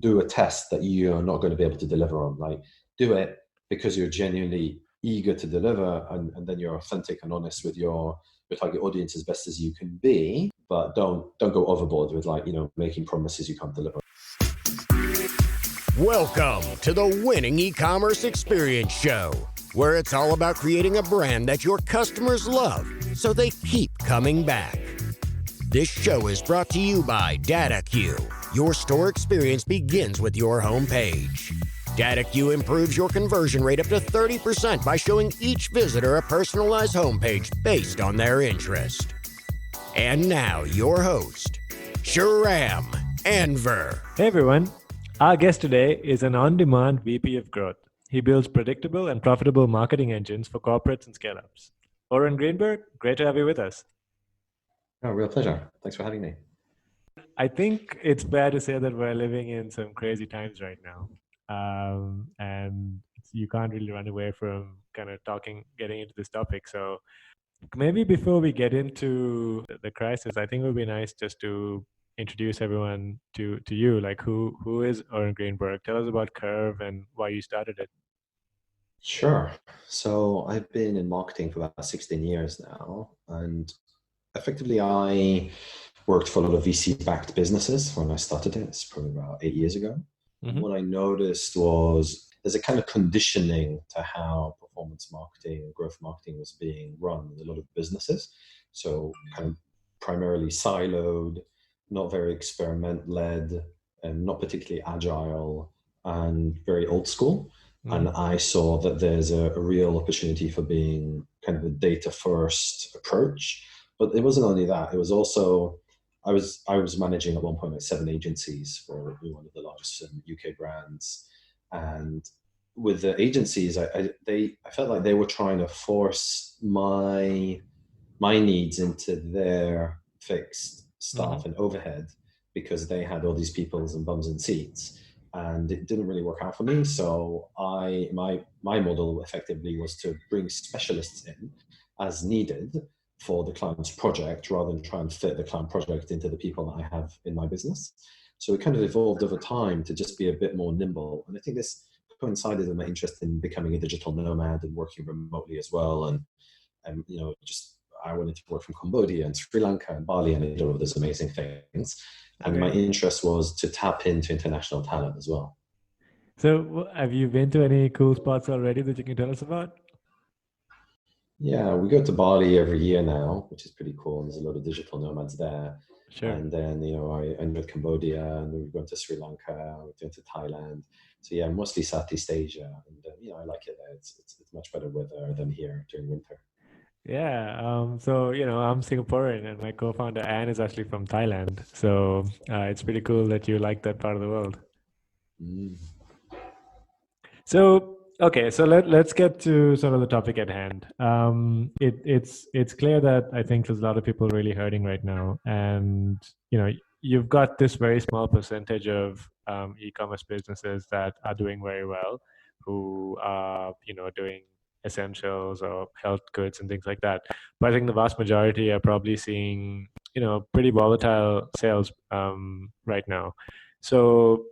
do a test that you're not going to be able to deliver on. Like, do it because you're genuinely eager to deliver, and then you're authentic and honest with your target audience as best as you can be, but don't go overboard with, like, making promises you can't deliver. Welcome to the Winning E-commerce Experience Show, where it's all about creating a brand that your customers love so they keep coming back. This show is brought to you by DataQ. Your store experience begins with your homepage. DataQ improves your conversion rate up to 30% by showing each visitor a personalized homepage based on their interest. And now, your host, Shahram Anver. Hey everyone, our guest today is an on-demand VP of Growth. He builds predictable and profitable marketing engines for corporates and scale-ups. Oren Greenberg, great to have you with us. Oh, real pleasure. Thanks for having me. I think it's fair to say that we're living in some crazy times right now. And you can't really run away from kind of getting into this topic. So maybe before we get into the crisis, I think it would be nice just to introduce everyone to you. Like, who is Oren Greenberg? Tell us about Curve and why you started it. Sure. So I've been in marketing for about 16 years now, and effectively I worked for a lot of VC-backed businesses when I started it. It's probably about 8 years ago. Mm-hmm. What I noticed was there's a kind of conditioning to how performance marketing and growth marketing was being run in a lot of businesses. So kind of primarily siloed, not very experiment-led, and not particularly agile, and very old school. Mm-hmm. And I saw that there's a real opportunity for being kind of a data-first approach. But it wasn't only that. It was also, I was managing at one point like 7 agencies for one of the largest UK brands. And with the agencies, I felt like they were trying to force my needs into their fixed staff mm-hmm. and overhead, because they had all these peoples and bums in seats, and it didn't really work out for me. So my model effectively was to bring specialists in as needed for the client's project, rather than try and fit the client project into the people that I have in my business. So it kind of evolved over time to just be a bit more nimble. And I think this coincided with my interest in becoming a digital nomad and working remotely as well. And I wanted to work from Cambodia and Sri Lanka and Bali, and I did all of those amazing things. And my interest was to tap into international talent as well. So have you been to any cool spots already that you can tell us about? Yeah, we go to Bali every year now, which is pretty cool. And there's a lot of digital nomads there. Sure. And then, I ended Cambodia, and then we've gone to Sri Lanka, we've gone to Thailand. So yeah, mostly Southeast Asia. And, I like it there. It's much better weather than here during winter. Yeah. So, I'm Singaporean, and my co-founder Anne is actually from Thailand. So it's pretty cool that you like that part of the world. Mm. So, okay, so let's get to sort of the topic at hand. It's clear that I think there's a lot of people really hurting right now, and you've got this very small percentage of e-commerce businesses that are doing very well, who are doing essentials or health goods and things like that. But I think the vast majority are probably seeing pretty volatile sales right now. So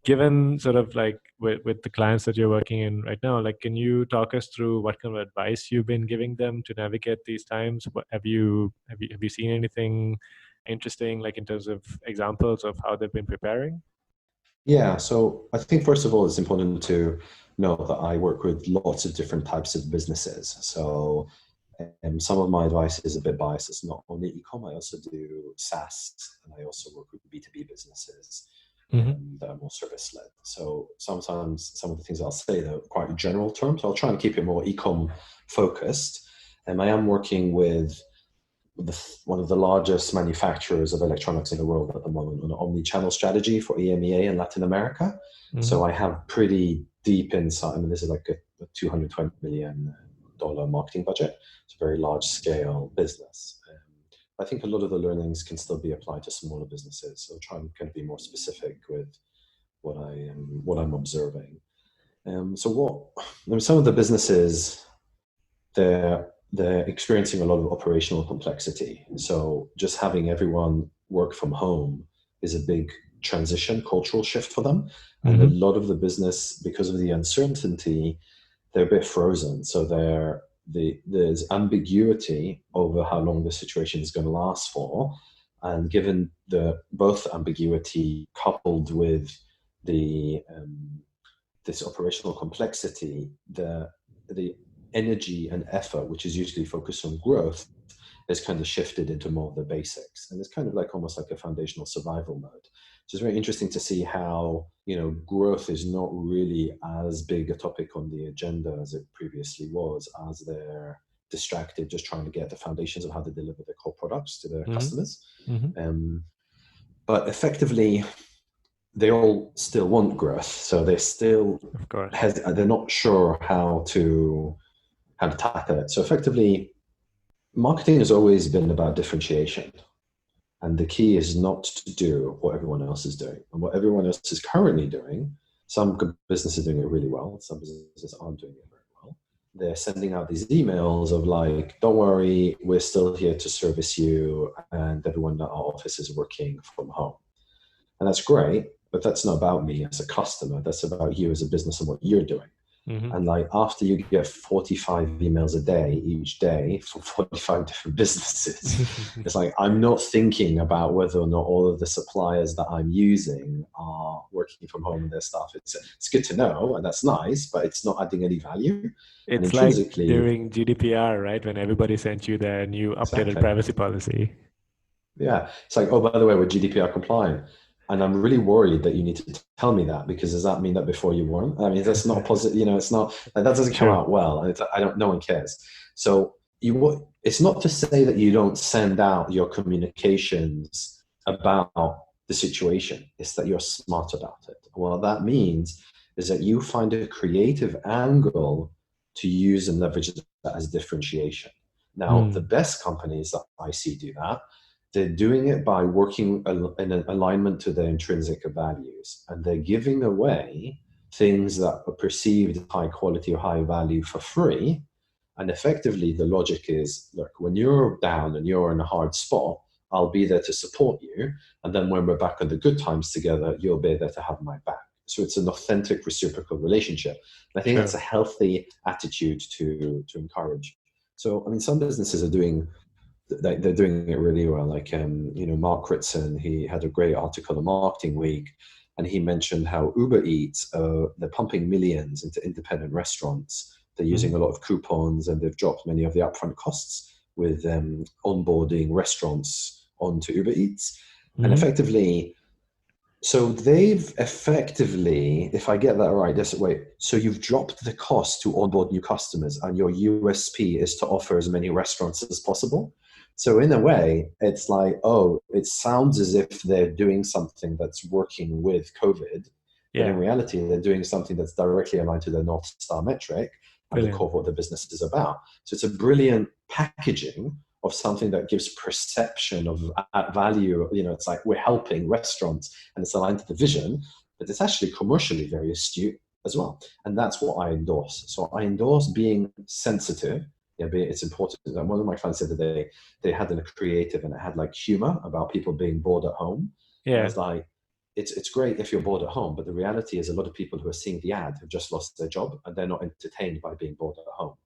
given sort of like with the clients that you're working in right now, like, can you talk us through what kind of advice you've been giving them to navigate these times? What, have you seen anything interesting, like in terms of examples of how they've been preparing? Yeah, so I think first of all, it's important to know that I work with lots of different types of businesses. So some of my advice is a bit biased. It's not only e-com, I also do SaaS, and I also work with B2B businesses. Mm-hmm. That are more service-led. So sometimes some of the things I'll say, they're quite general terms. I'll try and keep it more e-com focused. And I am working with one of the largest manufacturers of electronics in the world at the moment on an omni-channel strategy for EMEA and Latin America. Mm-hmm. So I have pretty deep insight. I mean, this is like a $220 million marketing budget. It's a very large-scale business. I think a lot of the learnings can still be applied to smaller businesses. So try and kind of be more specific with what I'm observing. Some of the businesses, they're experiencing a lot of operational complexity. So just having everyone work from home is a big transition, cultural shift for them. And a lot of the business, because of the uncertainty, they're a bit frozen. So there's ambiguity over how long the situation is going to last for. And given both ambiguity coupled with the this operational complexity, the energy and effort, which is usually focused on growth, is kind of shifted into more of the basics. And it's kind of like almost like a foundational survival mode. So it's very interesting to see how, growth is not really as big a topic on the agenda as it previously was, as they're distracted just trying to get the foundations of how to deliver their core products to their customers. But effectively, they all still want growth. So they still, of course, they're not sure how to tackle it. So effectively, marketing has always been about differentiation. And the key is not to do what everyone else is doing. And what everyone else is currently doing, some good businesses are doing it really well, some businesses aren't doing it very well. They're sending out these emails of like, don't worry, we're still here to service you, and everyone in our office is working from home. And that's great, but that's not about me as a customer. That's about you as a business and what you're doing. And like after you get 45 emails a day, each day from 45 different businesses, it's like, I'm not thinking about whether or not all of the suppliers that I'm using are working from home and their staff. It's good to know, and that's nice, but it's not adding any value. It's like during GDPR, right? When everybody sent you their new updated privacy policy. Yeah. It's like, oh, by the way, we're GDPR compliant. And I'm really worried that you need to tell me that, because does that mean that before you weren't? I mean, that's not positive. It's not, that doesn't come out well. And no one cares. So it's not to say that you don't send out your communications about the situation. It's that you're smart about it. What that means is that you find a creative angle to use and leverage that as differentiation. Now, the best companies that I see do that, they're doing it by working in an alignment to their intrinsic values, and they're giving away things that are perceived high quality or high value for free. And effectively, the logic is, look, when you're down and you're in a hard spot, I'll be there to support you. And then when we're back on the good times together, you'll be there to have my back. So it's an authentic reciprocal relationship. And I think that's a healthy attitude to encourage. So, I mean, some businesses are doing it really well. Like, Mark Ritson, he had a great article on Marketing Week, and he mentioned how Uber Eats, they're pumping millions into independent restaurants. They're using a lot of coupons, and they've dropped many of the upfront costs with onboarding restaurants onto Uber Eats. And effectively, so they've effectively, if I get that right, so you've dropped the cost to onboard new customers, and your USP is to offer as many restaurants as possible. So in a way, it's like, oh, it sounds as if they're doing something that's working with COVID. But in reality, they're doing something that's directly aligned to their North Star metric and the core of what the business is about. So it's a brilliant packaging of something that gives perception of value. It's like we're helping restaurants and it's aligned to the vision, but it's actually commercially very astute as well. And that's what I endorse. So I endorse being sensitive. It's important. One of my clients said that they had a creative and it had like humor about people being bored at home. Yeah. It's like, it's great if you're bored at home, but the reality is a lot of people who are seeing the ad have just lost their job and they're not entertained by being bored at home.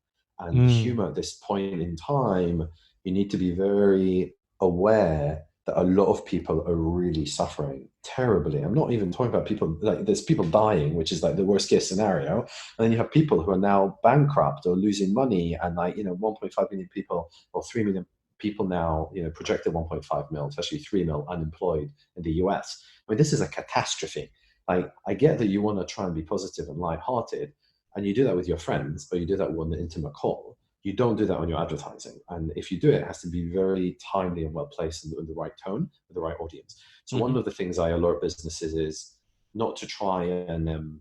And humor at this point in time, you need to be very aware that a lot of people are really suffering terribly. I'm not even talking about people, like there's people dying, which is like the worst case scenario. And then you have people who are now bankrupt or losing money, and 1.5 million people or 3 million people now, projected 1.5 mil, especially 3 mil unemployed in the US. I mean, this is a catastrophe. Like, I get that you want to try and be positive and lighthearted, and you do that with your friends, or you do that on an intimate call. You don't do that on your advertising. And if you do it, it has to be very timely and well placed and in the right tone with the right audience. So one of the things I alert businesses is not to try and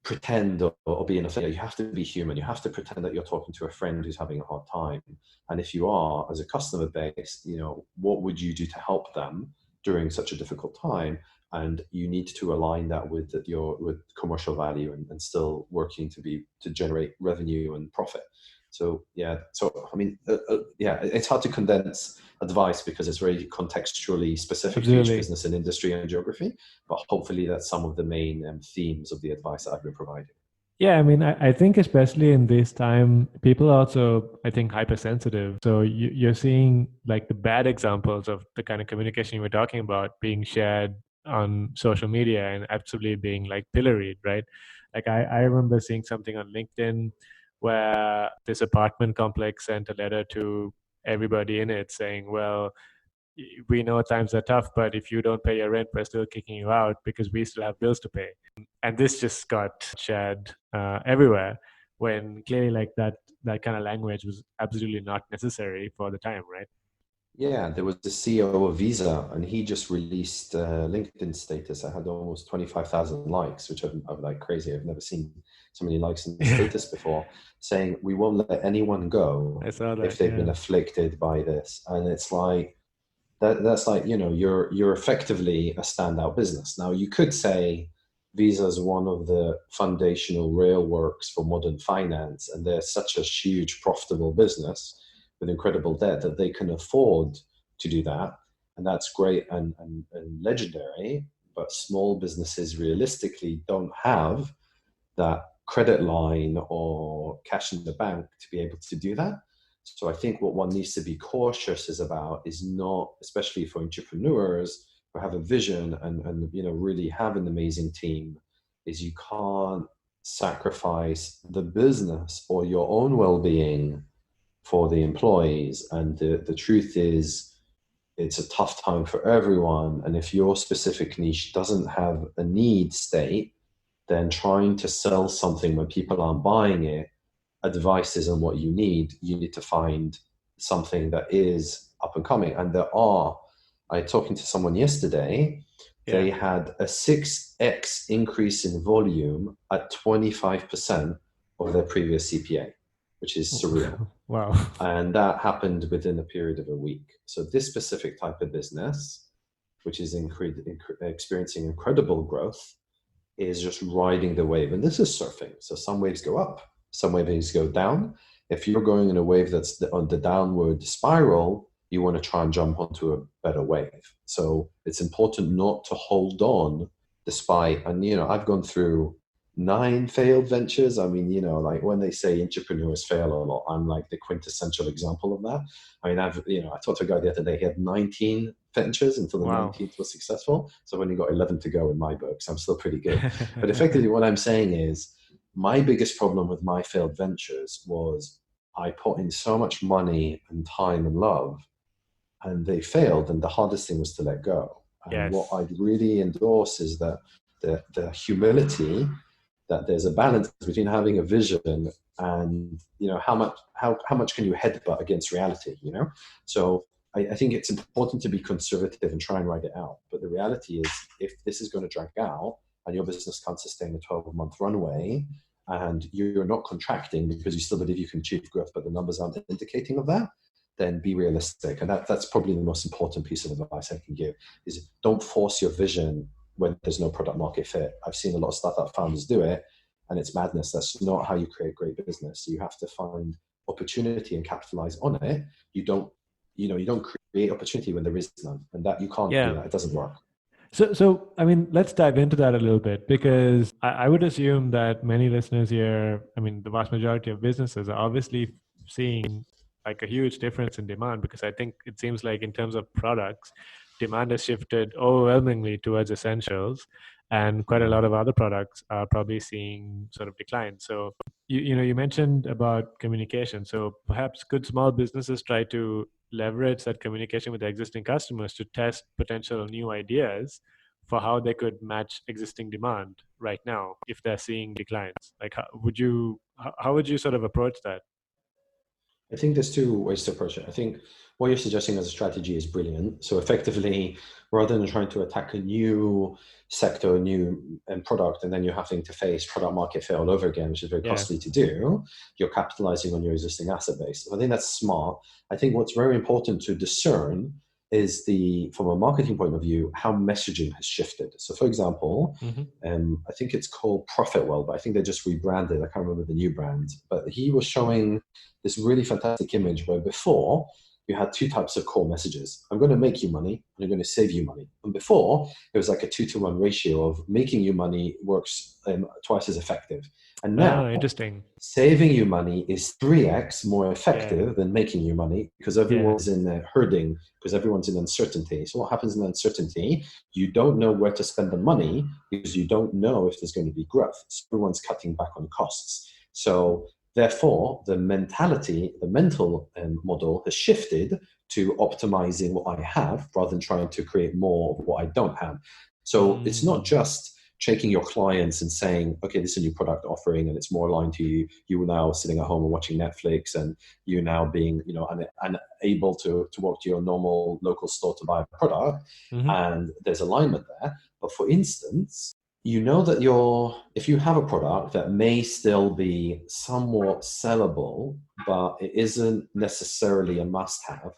pretend or be in a failure. You have to be human. You have to pretend that you're talking to a friend who's having a hard time. And if you are, as a customer base, what would you do to help them during such a difficult time? and you need to align that with with commercial value and still working to generate revenue and profit. So yeah, so I mean, yeah, it's hard to condense advice because it's very contextually specific to each Absolutely. business and industry and geography. But hopefully, that's some of the main themes of the advice that I've been providing. Yeah, I mean, I think especially in this time, people are also, I think, hypersensitive. So you're seeing like the bad examples of the kind of communication you were talking about being shared on social media and absolutely being like pilloried, right? Like I remember seeing something on LinkedIn where this apartment complex sent a letter to everybody in it saying, well, we know times are tough, but if you don't pay your rent, we're still kicking you out because we still have bills to pay. And this just got shared everywhere when clearly like that kind of language was absolutely not necessary for the time, right? Yeah, there was the CEO of Visa, and he just released a LinkedIn status. I had almost 25,000 likes, which I'm like crazy. I've never seen so many likes in the status before, saying we won't let anyone go I saw if that. they've Yeah. been afflicted by this. And it's like that's like, you're effectively a standout business. Now you could say Visa is one of the foundational rail works for modern finance, and they're such a huge profitable business with incredible debt that they can afford to do that, and that's great and legendary. But small businesses realistically don't have that credit line or cash in the bank to be able to do that. So I think what one needs to be cautious is about is not, especially for entrepreneurs who have a vision and really have an amazing team, is you can't sacrifice the business or your own well-being for the employees. And the truth is it's a tough time for everyone. And if your specific niche doesn't have a need state, then trying to sell something when people aren't buying it, advice isn't what you need. You need to find something that is up and coming. And I talking to someone yesterday, they had a 6x increase in volume at 25% of their previous CPA, which is surreal. Wow. And that happened within a period of a week. So this specific type of business, which is experiencing incredible growth, is just riding the wave. And this is surfing. So some waves go up, some waves go down. If you're going in a wave that's on the downward spiral, you want to try and jump onto a better wave. So it's important not to hold on despite, and I've gone through 9 failed ventures. I mean, like when they say entrepreneurs fail a lot, I'm like the quintessential example of that. I mean, I talked to a guy the other day, he had 19 ventures until the 19th was successful. So I've only got 11 to go in my books. I'm still pretty good. But effectively what I'm saying is my biggest problem with my failed ventures was I put in so much money and time and love, and they failed. And the hardest thing was to let go. And what I'd really endorse is that the humility, that there's a balance between having a vision and how much can you headbutt against reality. So I think it's important to be conservative and try and ride it out. But the reality is, if this is going to drag out and your business can't sustain a 12-month runway, and you're not contracting because you still believe you can achieve growth, but the numbers aren't indicating of that, then be realistic. And that's probably the most important piece of advice I can give, is don't force your vision when there's no product market fit. I've seen a lot of startup founders do it, and it's madness. That's not how you create great business. You have to find opportunity and capitalize on it. You don't create opportunity when there is none, and that you can't do that. It doesn't work. So I mean, let's dive into that a little bit, because I would assume that many listeners here, I mean, the vast majority of businesses are obviously seeing like a huge difference in demand, because I think it seems like in terms of products, demand has shifted overwhelmingly towards essentials, and quite a lot of other products are probably seeing sort of decline. So you mentioned about communication. So perhaps could small businesses try to leverage that communication with their existing customers to test potential new ideas for how they could match existing demand right now if they're seeing declines? Like how would you sort of approach that? I think there's 2 ways to approach it. I think what you're suggesting as a strategy is brilliant. So effectively, rather than trying to attack a new sector, a new product, and then you're having to face product market fit all over again, which is very costly to do, you're capitalizing on your existing asset base. So I think that's smart. I think what's very important to discern is from a marketing point of view, how messaging has shifted. So for example, I think it's called Profitwell, but I think they just rebranded. I can't remember the new brand, but he was showing this really fantastic image where before you had two types of core messages. I'm going to make you money and I'm going to save you money. And before it was like a 2-to-1 ratio of making you money works twice as effective. And now interesting. Saving you money is 3x more effective than making you money, because everyone's in herding, because everyone's in uncertainty. So what happens in uncertainty? You don't know where to spend the money because you don't know if there's going to be growth. So everyone's cutting back on costs. So therefore, the mental model has shifted to optimizing what I have rather than trying to create more of what I don't have. So it's not just taking your clients and saying, okay, this is a new product offering and it's more aligned to you. You are now sitting at home and watching Netflix, and you're now being, unable to walk to your normal local store to buy a product. And there's alignment there. But for instance, you know that if you have a product that may still be somewhat sellable, but it isn't necessarily a must-have,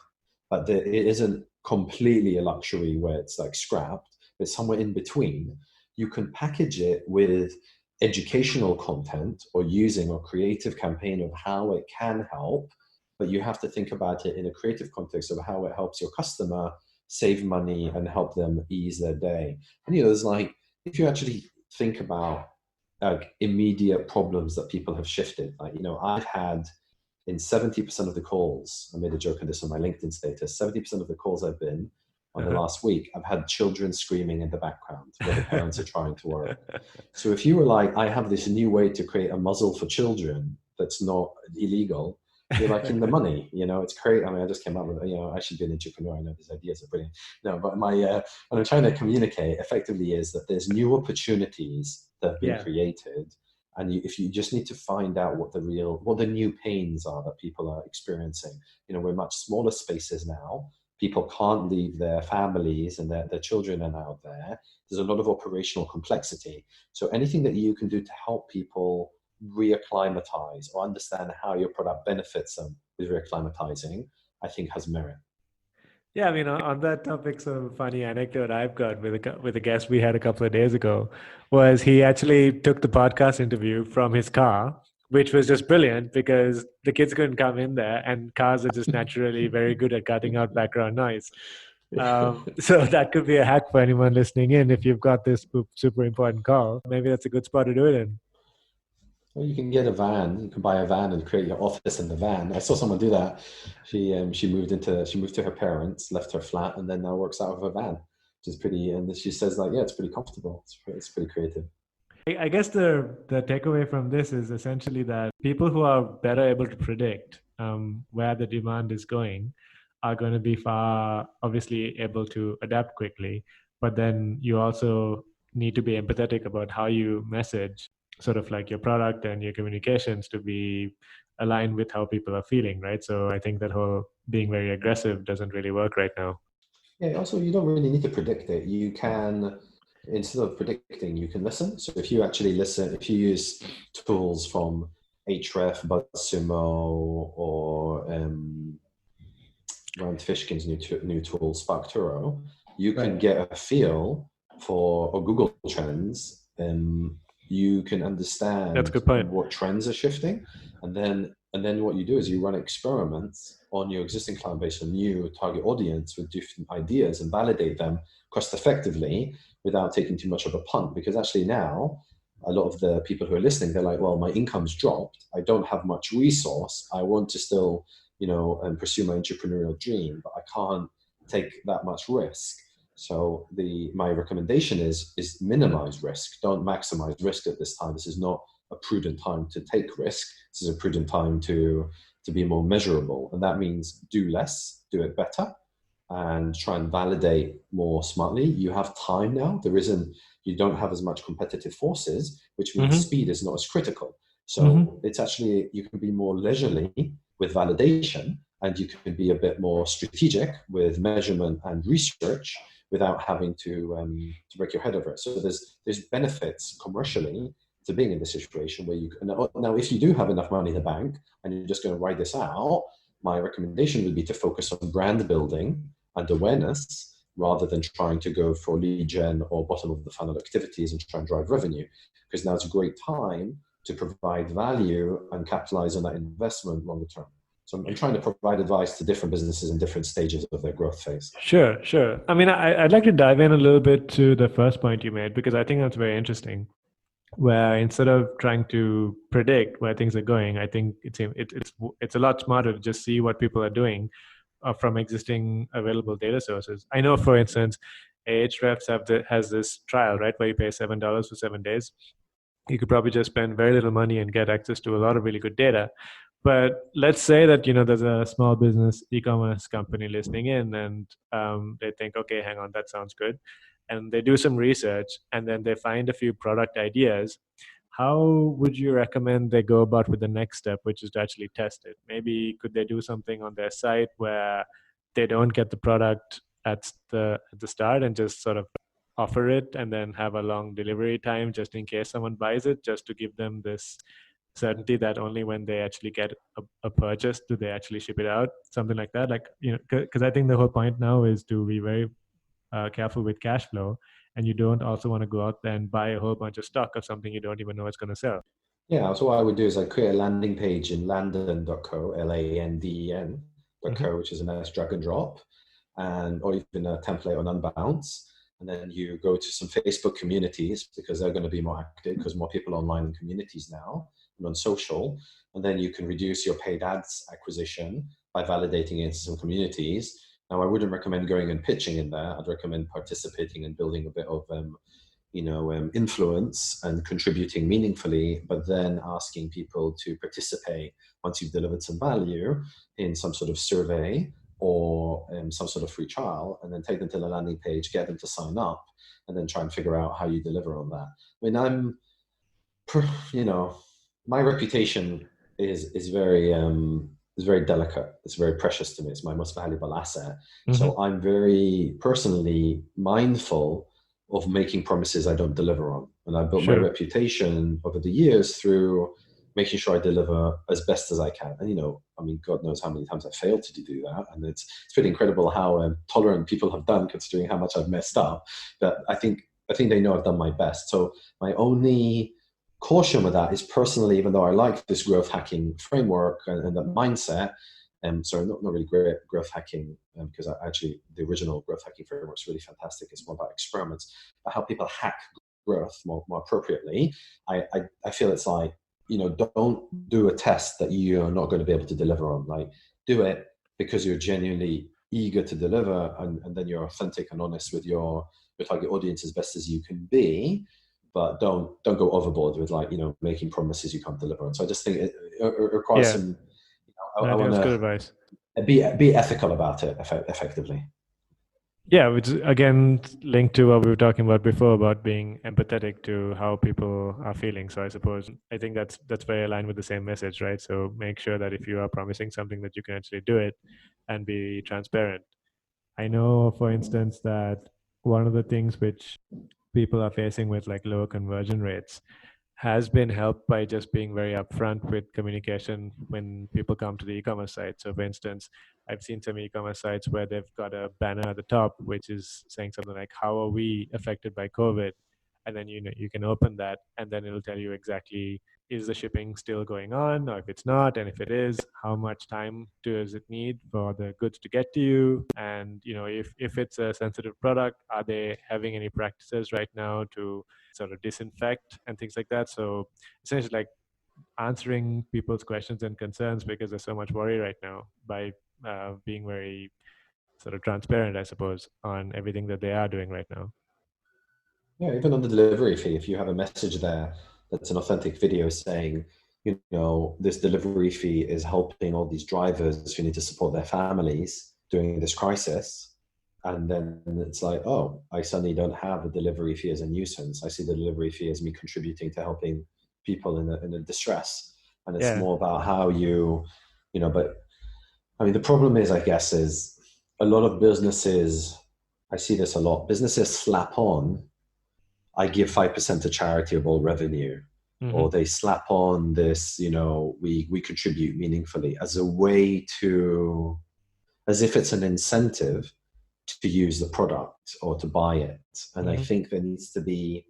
but it isn't completely a luxury where it's like scrapped, but somewhere in between, you can package it with educational content or using a creative campaign of how it can help, but you have to think about it in a creative context of how it helps your customer save money and help them ease their day. And there's like, if you actually think about like immediate problems that people have shifted, like, I've had in 70% of the calls, I made a joke on this on my LinkedIn status, 70% of the calls I've been on the last week, I've had children screaming in the background where the parents are trying to work. So if you were like, I have this new way to create a muzzle for children that's not illegal, you're like in the money, it's great. I mean, I just came up with, I should be an entrepreneur. I know these ideas are brilliant. No, but what I'm trying to communicate effectively is that there's new opportunities that have been created. And if you just need to find out what the new pains are that people are experiencing. We're much smaller spaces now. People can't leave their families and their children are out there. There's a lot of operational complexity. So anything that you can do to help people reacclimatize or understand how your product benefits them with reacclimatizing, I think has merit. Yeah, I mean, on that topic, some funny anecdote I've got with a guest we had a couple of days ago was he actually took the podcast interview from his car, which was just brilliant because the kids couldn't come in there and cars are just naturally very good at cutting out background noise. So that could be a hack for anyone listening in. If you've got this super important call, maybe that's a good spot to do it in. Well, you can get a van. You can buy a van and create your office in the van. I saw someone do that. She moved to her parents, left her flat, and then now works out of a van, which is pretty. And she says like, yeah, it's pretty comfortable. It's pretty creative. I guess the takeaway from this is essentially that people who are better able to predict where the demand is going are going to be far obviously able to adapt quickly. But then you also need to be empathetic about how you message sort of like your product and your communications to be aligned with how people are feeling, right? So I think that whole being very aggressive doesn't really work right now. Yeah, also you don't really need to predict it. You can, instead of predicting, you can listen. So if you actually listen, if you use tools from Ahrefs, BuzzSumo, or Rand Fishkin's new tool, SparkToro, you can get a feel or Google Trends, you can understand That's a good point. What trends are shifting. And then what you do is you run experiments on your existing client base, a new target audience with different ideas, and validate them cost effectively without taking too much of a punt. Because actually now, a lot of the people who are listening, they're like, well, my income's dropped. I don't have much resource. I want to still, pursue my entrepreneurial dream, but I can't take that much risk. So my recommendation is minimize risk. Don't maximize risk at this time. This is not a prudent time to take risk. This is a prudent time to be more measurable. And that means do less, do it better, and try and validate more smartly. You have time now. You don't have as much competitive forces, which means speed is not as critical. So it's actually, you can be more leisurely with validation, and you can be a bit more strategic with measurement and research without having to break your head over it. So there's benefits commercially to being in this situation where now if you do have enough money in the bank and you're just going to ride this out, my recommendation would be to focus on brand building and awareness, rather than trying to go for lead gen or bottom of the funnel activities and try and drive revenue. Because now's a great time to provide value and capitalize on that investment longer term. So I'm trying to provide advice to different businesses in different stages of their growth phase. Sure, sure. I mean, I'd like to dive in a little bit to the first point you made, because I think that's very interesting. Where instead of trying to predict where things are going, I think it's a lot smarter to just see what people are doing from existing available data sources. I know, for instance, Ahrefs has this trial, right, where you pay $7 for 7 days. You could probably just spend very little money and get access to a lot of really good data. But let's say that there's a small business e-commerce company listening in, and they think, okay, hang on, that sounds good, and they do some research, and then they find a few product ideas. How would you recommend they go about with the next step, which is to actually test it? Maybe could they do something on their site where they don't get the product at the start and just sort of offer it, and then have a long delivery time just in case someone buys it, just to give them this certainty that only when they actually get a purchase do they actually ship it out, something like that. Like, because I think the whole point now is to be very careful with cash flow, and you don't also want to go out there and buy a whole bunch of stock of something you don't even know it's going to sell. Yeah, so what I would do is I'd create a landing page in landen.co, LANDEN.co, which is a nice drag and drop, or even a template on Unbounce. And then you go to some Facebook communities, because they're going to be more active, because more people are online in communities now, and on social. And then you can reduce your paid ads acquisition by validating it into some communities. Now, I wouldn't recommend going and pitching in there. I'd recommend participating and building a bit of influence and contributing meaningfully, but then asking people to participate once you've delivered some value in some sort of survey or some sort of free trial, and then take them to the landing page, get them to sign up, and then try and figure out how you deliver on that. I mean, my reputation is very delicate. It's very precious to me. It's my most valuable asset. Mm-hmm. So I'm very personally mindful of making promises I don't deliver on. And I built my reputation over the years through making sure I deliver as best as I can. And, God knows how many times I've failed to do that. And it's pretty incredible how tolerant people have done, considering how much I've messed up. But I think they know I've done my best. So my only caution with that is, personally, even though I like this growth hacking framework and that mindset, sorry, not really great growth hacking, because actually the original growth hacking framework is really fantastic. It's more about experiments, but how people hack growth more appropriately. I feel it's like, don't do a test that you're not going to be able to deliver on. Like, do it because you're genuinely eager to deliver, and then you're authentic and honest with your target audience as best as you can be. But don't go overboard with making promises you can't deliver on. So I just think it requires some. I want to good advice. Be ethical about it effectively. Yeah, which again linked to what we were talking about before about being empathetic to how people are feeling. So I think that's very aligned with the same message, right? So make sure that if you are promising something, that you can actually do it and be transparent. I know, for instance, that one of the things which people are facing with lower conversion rates has been helped by just being very upfront with communication when people come to the e-commerce site. So for instance, I've seen some e-commerce sites where they've got a banner at the top, which is saying something like, how are we affected by COVID? And then, you can open that, and then it'll tell you exactly, is the shipping still going on? Or if it's not, and if it is, how much time does it need for the goods to get to you? And, if it's a sensitive product, are they having any practices right now to sort of disinfect and things like that? So essentially answering people's questions and concerns, because there's so much worry right now, by being very sort of transparent, I suppose, on everything that they are doing right now. Yeah, even on the delivery fee, if you have a message there that's an authentic video saying, this delivery fee is helping all these drivers who need to support their families during this crisis. And then it's like, oh, I suddenly don't have a delivery fee as a nuisance. I see the delivery fee as me contributing to helping people in a distress. And it's more about how but I mean, the problem is, I guess, is a lot of businesses, I see this a lot, businesses slap on, I give 5% to charity of all revenue, or they slap on this, we contribute meaningfully, as a way to, as if it's an incentive to use the product or to buy it. And I Mm-hmm. think there needs to be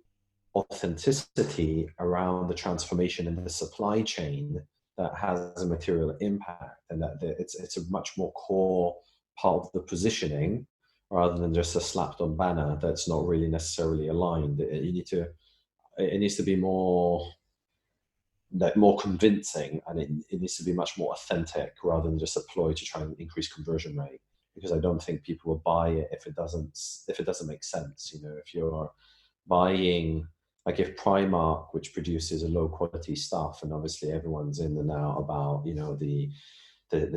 authenticity around the transformation in the supply chain that has a material impact, and that it's a much more core part of the positioning rather than just a slapped on banner that's not really necessarily aligned. It needs to be more, like, more convincing, and it needs to be much more authentic rather than just a ploy to try and increase conversion rate, because I don't think people will buy it if it doesn't make sense. You know, if you're buying, like, if Primark, which produces a low quality stuff, and obviously everyone's in and out about, you know, the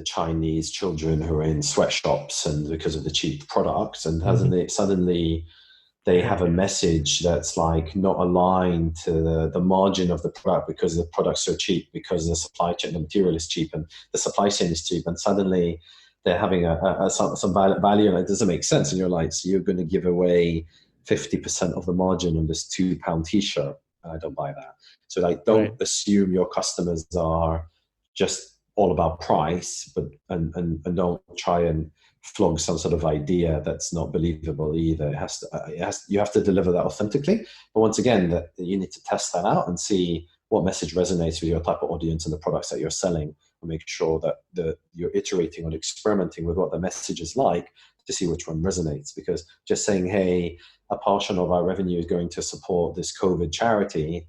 Chinese children who are in sweatshops and because of the cheap products, and suddenly they have a message that's like not aligned to the margin of the product because the product's so cheap, because the supply chain, the material is cheap and the supply chain is cheap, and suddenly they're having some value, and it doesn't make sense. And you're like, so you're going to give away 50% of the margin on this £2 t-shirt? I don't buy that. So, like, don't assume your customers are just all about price, but and don't try and flog some sort of idea that's not believable either. You have to deliver that authentically. But once again, that you need to test that out and see what message resonates with your type of audience and the products that you're selling, and make sure that you're iterating or experimenting with what the message is like to see which one resonates. Because just saying, hey, a portion of our revenue is going to support this COVID charity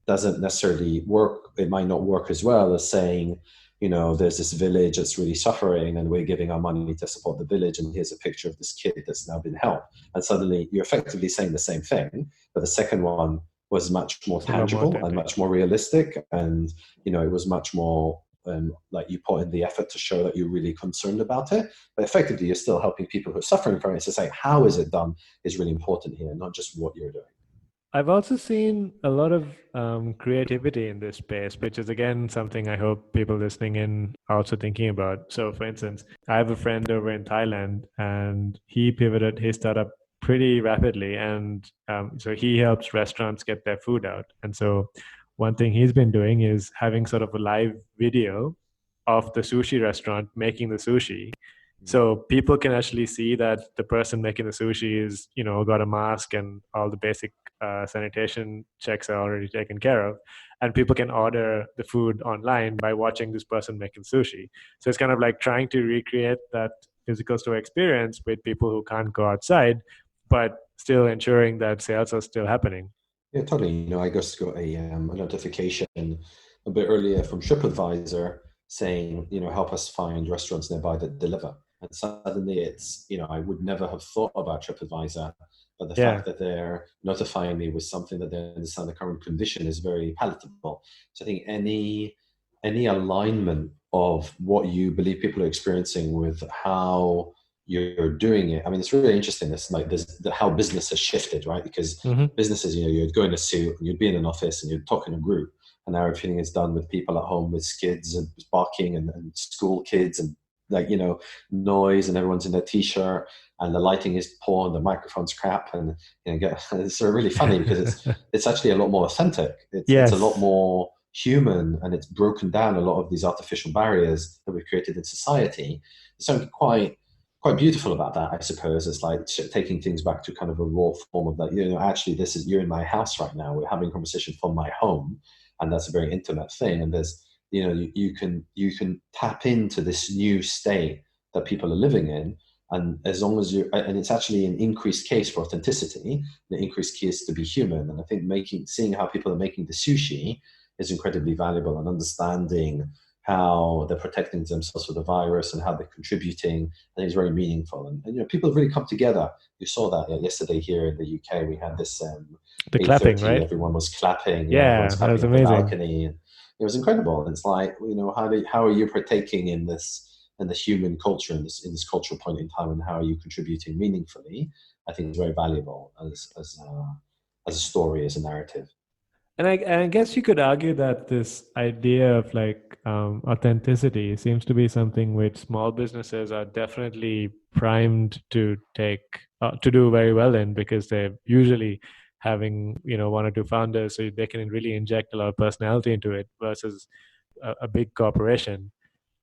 doesn't necessarily work. It might not work as well as saying, you know, there's this village that's really suffering and we're giving our money to support the village, and here's a picture of this kid that's now been helped. And suddenly you're effectively saying the same thing, but the second one was much more tangible and much more realistic. And, you know, it was much more like you put in the effort to show that you're really concerned about it. But effectively, you're still helping people who are suffering from it. So saying, how is it done is really important here, not just what you're doing. I've also seen a lot of creativity in this space, which is, again, something I hope people listening in are also thinking about. So, for instance, I have a friend over in Thailand, and he pivoted his startup pretty rapidly. And so he helps restaurants get their food out. And so one thing he's been doing is having sort of a live video of the sushi restaurant making the sushi. So people can actually see that the person making the sushi is, you know, got a mask and all the basic sanitation checks are already taken care of. And people can order the food online by watching this person making sushi. So it's kind of like trying to recreate that physical store experience with people who can't go outside, but still ensuring that sales are still happening. Yeah, totally. You know, I just got a notification a bit earlier from TripAdvisor saying, you know, help us find restaurants nearby that deliver. And suddenly it's, you know, I would never have thought about TripAdvisor, but the fact that they're notifying me with something that they understand the current condition is very palatable. So I think any alignment of what you believe people are experiencing with how you're doing it. I mean, it's really interesting. This, like, how business has shifted, right? Because businesses, you know, you'd go in a suit and you'd be in an office and you'd talk in a group, and now everything is done with people at home with skids and barking and school kids and, like, you know, noise, and everyone's in their t-shirt and the lighting is poor and the microphone's crap, and, you know, it's really funny because it's actually a lot more authentic. It's a lot more human, and it's broken down a lot of these artificial barriers that we've created in society. There's something quite beautiful about that, I suppose. It's like taking things back to kind of a raw form of that, you know, actually you're in my house right now, we're having a conversation from my home, and that's a very intimate thing. And there's, you know, you can tap into this new state that people are living in. And as long as and it's actually an increased case for authenticity, an increased case to be human. And I think seeing how people are making the sushi is incredibly valuable, and understanding how they're protecting themselves from the virus and how they're contributing, I think is very meaningful. And, you know, people have really come together. You saw that yesterday here in the UK. We had this the clapping, right? Everyone was clapping. Yeah, that was amazing. The balcony. It was incredible. It's like, you know, how are you partaking in this, in the human culture, in this cultural point in time, and how are you contributing meaningfully? I think it's very valuable as a story, as a narrative. And I guess you could argue that this idea of, like, authenticity seems to be something which small businesses are definitely primed to do very well in, because they're usually having, you know, one or two founders, so they can really inject a lot of personality into it versus a big corporation.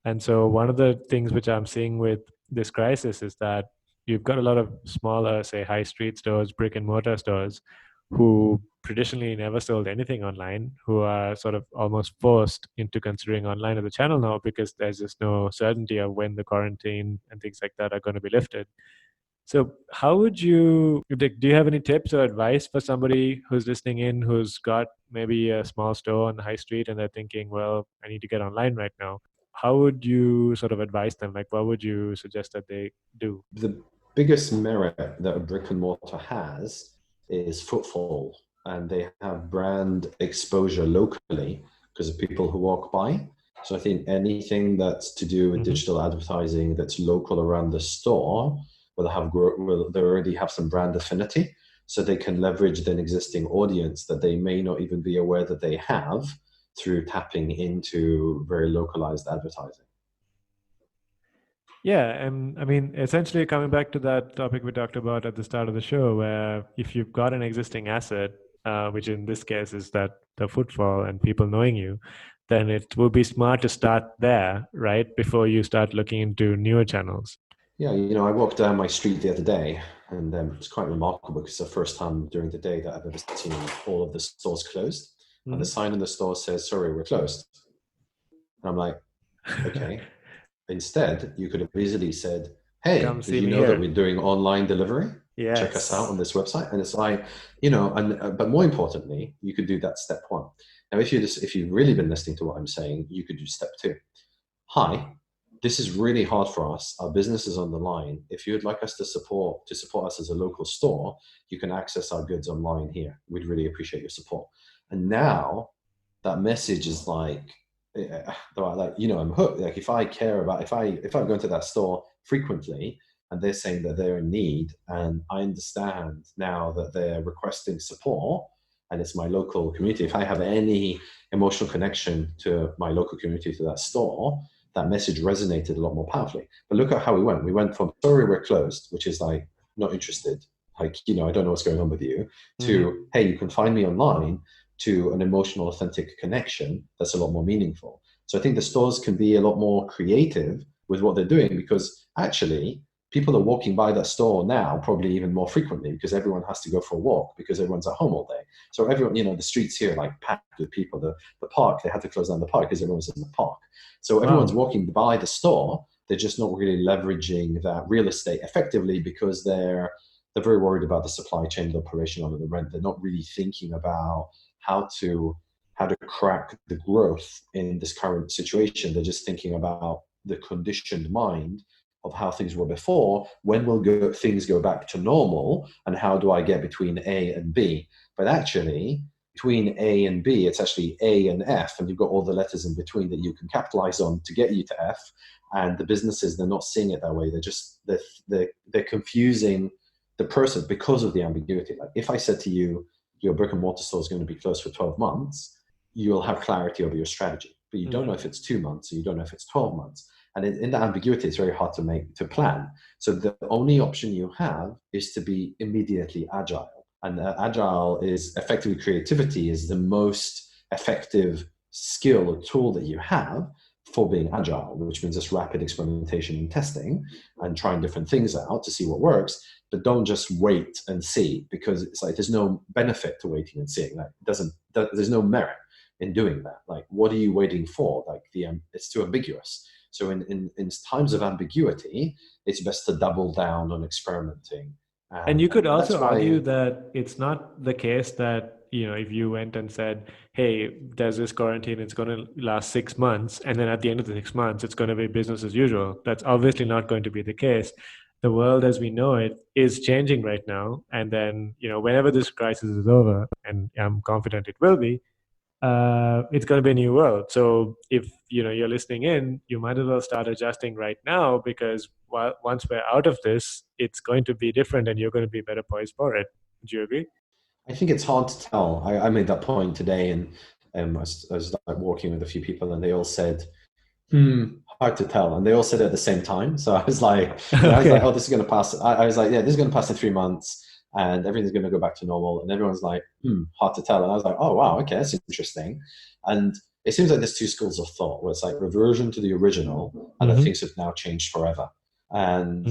And so one of the things which I'm seeing with this crisis is that, you've got a lot of smaller, say, high street stores, brick and mortar stores, who traditionally never sold anything online, who are sort of almost forced into considering online as a channel now because there's just no certainty of when the quarantine and things like that are going to be lifted. So how would you, do you have any tips or advice for somebody who's listening in, who's got maybe a small store on the high street and they're thinking, well, I need to get online right now? How would you sort of advise them? Like, what would you suggest that they do? The biggest merit that a brick and mortar has is footfall, and they have brand exposure locally because of people who walk by. So I think anything that's to do with digital advertising that's local around the store will they already have some brand affinity, so they can leverage an existing audience that they may not even be aware that they have through tapping into very localized advertising. Yeah, and I mean, essentially coming back to that topic we talked about at the start of the show, where if you've got an existing asset, which in this case is that the footfall and people knowing you, then it will be smart to start there, right? Before you start looking into newer channels. Yeah, I walked down my street the other day, and it's quite remarkable because it's the first time during the day that I've ever seen all of the stores closed. And the sign in the store says, "Sorry, we're closed." And I'm like, okay. Instead, you could have easily said, "Hey, did you know that we're doing online delivery? Yes. Check us out on this website." And it's like, but more importantly, you could do that step one. Now, if you've really been listening to what I'm saying, you could do step two. Hi, this is really hard for us. Our business is on the line. If you would like us to support us as a local store, you can access our goods online here. We'd really appreciate your support. And now that message is like, I'm hooked. Like if I care about, if I go into that store frequently and they're saying that they're in need, and I understand now that they're requesting support and it's my local community, if I have any emotional connection to my local community, to that store, that message resonated a lot more powerfully. But look at how we went. We went from "Sorry, we're closed," which is like, not interested, like, I don't know what's going on with you, to "Hey, you can find me online," to an emotional, authentic connection that's a lot more meaningful. So I think the stores can be a lot more creative with what they're doing, because actually people are walking by that store now probably even more frequently because everyone has to go for a walk because everyone's at home all day. So everyone, the streets here are like packed with people. The park, they had to close down the park because everyone's in the park. So everyone's walking by the store. They're just not really leveraging that real estate effectively because they're very worried about the supply chain, the operation under the rent. They're not really thinking about how to crack the growth in this current situation. They're just thinking about the conditioned mind of how things were before. When will things go back to normal, and how do I get between A and B? But actually, between A and B, it's actually A and F, and you've got all the letters in between that you can capitalize on to get you to F. And the businesses, they're not seeing it that way. They're confusing the process because of the ambiguity. Like if I said to you, your brick and mortar store is going to be closed for 12 months, you'll have clarity over your strategy, but you don't know if it's 2 months, or you don't know if it's 12 months. And in that ambiguity, it's very hard to plan. So the only option you have is to be immediately agile. And agile is effectively, creativity is the most effective skill or tool that you have for being agile, which means just rapid experimentation and testing and trying different things out to see what works. But don't just wait and see, because it's like there's no benefit to waiting and seeing. Like there's no merit in doing that. Like, what are you waiting for? Like it's too ambiguous. So in times of ambiguity, it's best to double down on experimenting. And you could also argue that it's not the case that, if you went and said, hey, there's this quarantine, it's going to last 6 months, and then at the end of the 6 months, it's going to be business as usual. That's obviously not going to be the case. The world as we know it is changing right now. And then, whenever this crisis is over, and I'm confident it will be, it's going to be a new world. So if you're listening in, you might as well start adjusting right now, because once we're out of this, it's going to be different and you're going to be better poised for it. Do you agree? I think it's hard to tell. I made that point today, and I was like walking with a few people, and they all said, hard to tell. And they all said it at the same time. So I was like, oh, this is going to pass. I was like, yeah, this is going to pass in 3 months and everything's going to go back to normal. And everyone's like, hard to tell. And I was like, oh, wow, okay, that's interesting. And it seems like there's two schools of thought, where it's like reversion to the original and that things have now changed forever. And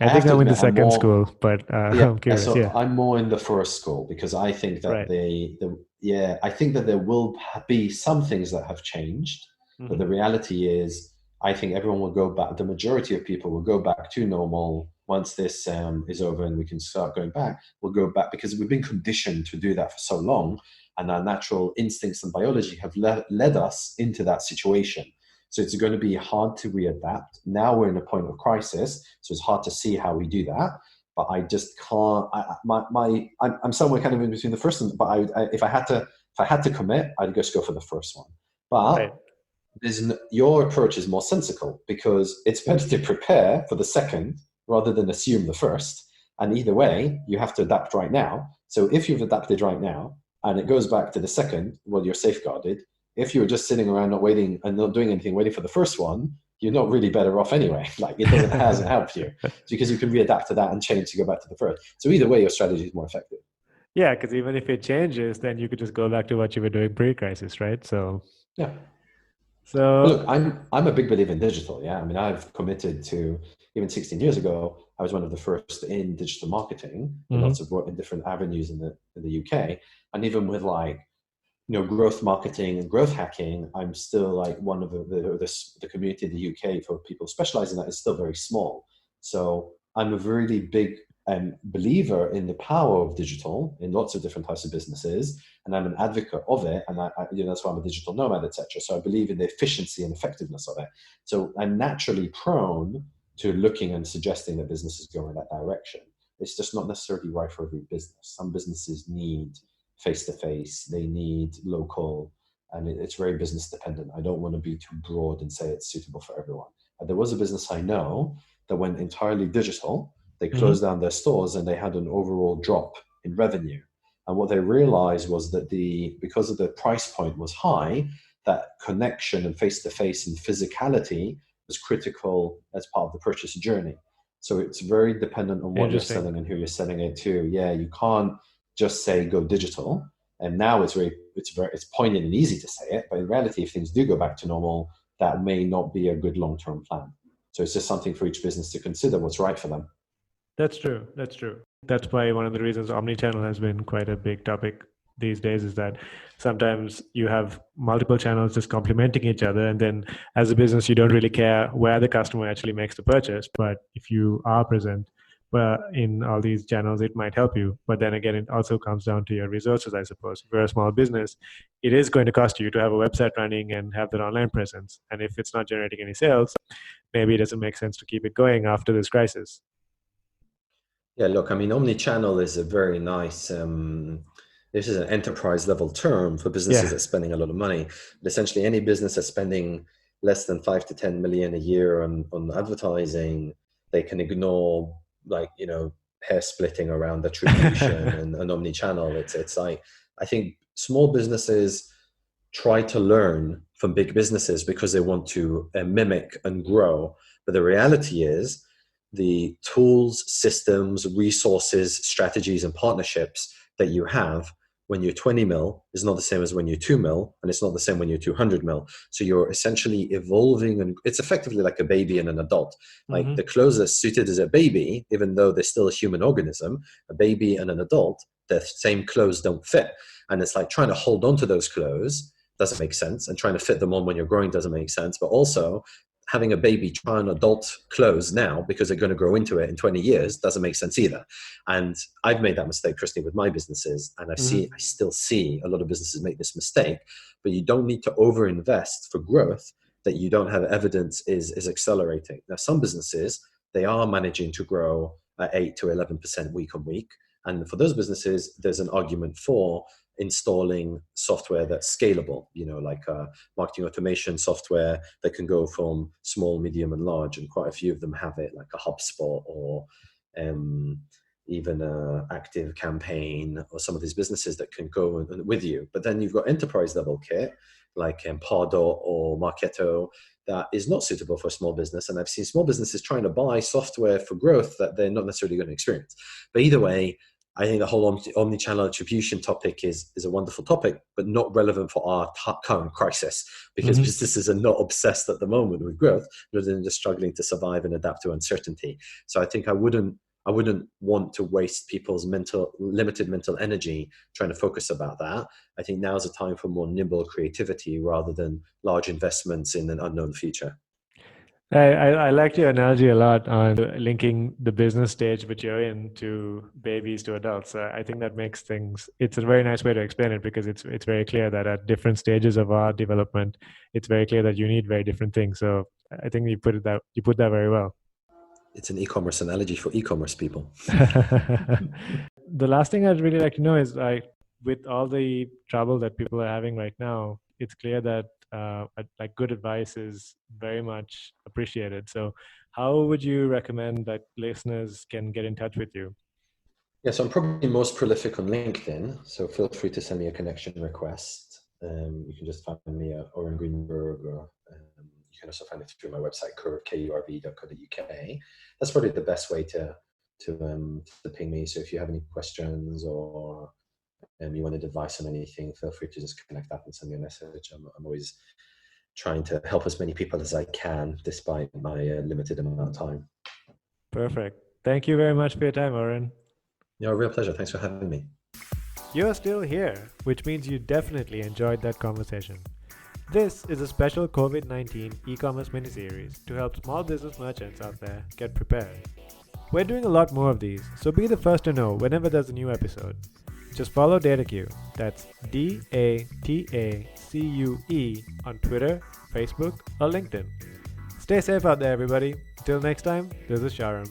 I I think have to I'm in the admit, I'm second more, school, but yeah, I'm curious. so Yeah, I'm more in the first school because I think that right. yeah, I think that there will be some things that have changed, but Hmm. the reality is, I think everyone will go back. The majority of people will go back to normal once this is over and we can start going back. We'll go back because we've been conditioned to do that for so long, and our natural instincts and biology have led us into that situation. So it's going to be hard to readapt. Now we're in a point of crisis, so it's hard to see how we do that. But I just can't. I'm somewhere kind of in between the first one. But if I had to commit, I'd just go for the first one. But Right. your approach is more sensible because it's better to prepare for the second rather than assume the first. And either way, you have to adapt right now. So if you've adapted right now and it goes back to the second, well, you're safeguarded. If you're just sitting around not waiting and not doing anything, waiting for the first one, you're not really better off anyway. Like it hasn't helped you because you can readapt to that and change to go back to the first. So either way, your strategy is more effective. Yeah, because even if it changes, then you could just go back to what you were doing pre-crisis, right? So, Yeah. But look, so I'm a big believer in digital. Yeah, I mean, I've committed to even 16 years ago. I was one of the first in digital marketing in mhm. lots of in different avenues in the UK, and even with like growth marketing and growth hacking, I'm still like one of the community in the UK for people specializing in that is still very small. So I'm a really big believer in the power of digital in lots of different types of businesses, and I'm an advocate of it. And that's why I'm a digital nomad, etc. So I believe in the efficiency and effectiveness of it. So I'm naturally prone to looking and suggesting that businesses go in that direction. It's just not necessarily right for every business. Some businesses need face to face, they need local, and it's very business dependent. I don't want to be too broad and say it's suitable for everyone. There was a business I know that went entirely digital. They Mhm. closed down their stores and they had an overall drop in revenue. And what they realized was that because of the price point was high, that connection and face to face and physicality was critical as part of the purchase journey. So it's very dependent on what you're Interesting. selling and who you're selling it to. Yeah, you can't just say go digital. And now it's poignant and easy to say it, but in reality, if things do go back to normal, that may not be a good long-term plan. So it's just something for each business to consider what's right for them. That's true. That's true. That's why one of the reasons omnichannel has been quite a big topic these days is that sometimes you have multiple channels just complementing each other. And then as a business, you don't really care where the customer actually makes the purchase. But if you are present in all these channels, it might help you. But then again, it also comes down to your resources, I suppose. If you're a small business, it is going to cost you to have a website running and have that online presence. And if it's not generating any sales, maybe it doesn't make sense to keep it going after this crisis. Yeah, look, I mean, omni-channel is a very nice, this is an enterprise level term for businesses Yeah. that's spending a lot of money. But essentially, any business that's spending less than 5 to 10 million a year on advertising, they can ignore like, hair splitting around attribution and omni-channel. It's like, I think small businesses try to learn from big businesses because they want to mimic and grow. But the reality is the tools, systems, resources, strategies, and partnerships that you have when you're 20 mil is not the same as when you're 2 mil, and it's not the same when you're 200 mil. So you're essentially evolving, and it's effectively like a baby and an adult. Like Hmm. the clothes are suited as a baby, even though they're still a human organism, a baby and an adult, the same clothes don't fit. And it's like trying to hold on to those clothes doesn't make sense, and trying to fit them on when you're growing doesn't make sense. But also having a baby try on adult clothes now because they're going to grow into it in 20 years doesn't make sense either. And I've made that mistake, Christy, with my businesses, and I Hmm. still see a lot of businesses make this mistake. But you don't need to overinvest for growth that you don't have evidence is accelerating. Now, some businesses, they are managing to grow at 8 to 11% week on week. And for those businesses, there's an argument for installing software that's scalable, like marketing automation software that can go from small, medium, and large. And quite a few of them have it, like a HubSpot or even a Active Campaign, or some of these businesses that can go with you. But then you've got enterprise level kit like Pardot or Marketo that is not suitable for a small business. And I've seen small businesses trying to buy software for growth that they're not necessarily going to experience. But either way, I think the whole omni-channel attribution topic is a wonderful topic, but not relevant for our current crisis, because businesses are not obsessed at the moment with growth, rather than just struggling to survive and adapt to uncertainty. So I think I wouldn't want to waste people's limited mental energy trying to focus about that. I think now's a time for more nimble creativity rather than large investments in an unknown future. I liked your analogy a lot on linking the business stage which you're in to babies to adults. I think that makes things, it's a very nice way to explain it, because it's very clear that at different stages of our development, it's very clear that you need very different things. So I think you put that very well. It's an e-commerce analogy for e-commerce people. The last thing I'd really like to know is, like, with all the trouble that people are having right now, it's clear that like good advice is very much appreciated. So how would you recommend that listeners can get in touch with you? Yeah, so I'm probably most prolific on LinkedIn, so feel free to send me a connection request. You can just find me at Oren Greenberg, or you can also find it through my website, kurv.co.uk. That's probably the best way to ping me. So if you have any questions, or you wanted advice on anything, feel free to just connect up and send me a message. I'm always trying to help as many people as I can, despite my limited amount of time. Perfect. Thank you very much for your time, Oren. Yeah, a real pleasure. Thanks for having me. You're still here, which means you definitely enjoyed that conversation. This is a special COVID-19 e-commerce miniseries to help small business merchants out there get prepared. We're doing a lot more of these, so be the first to know whenever there's a new episode. Just follow DataCue, that's DATACUE, on Twitter, Facebook, or LinkedIn. Stay safe out there, everybody. Till next time, this is Sharam.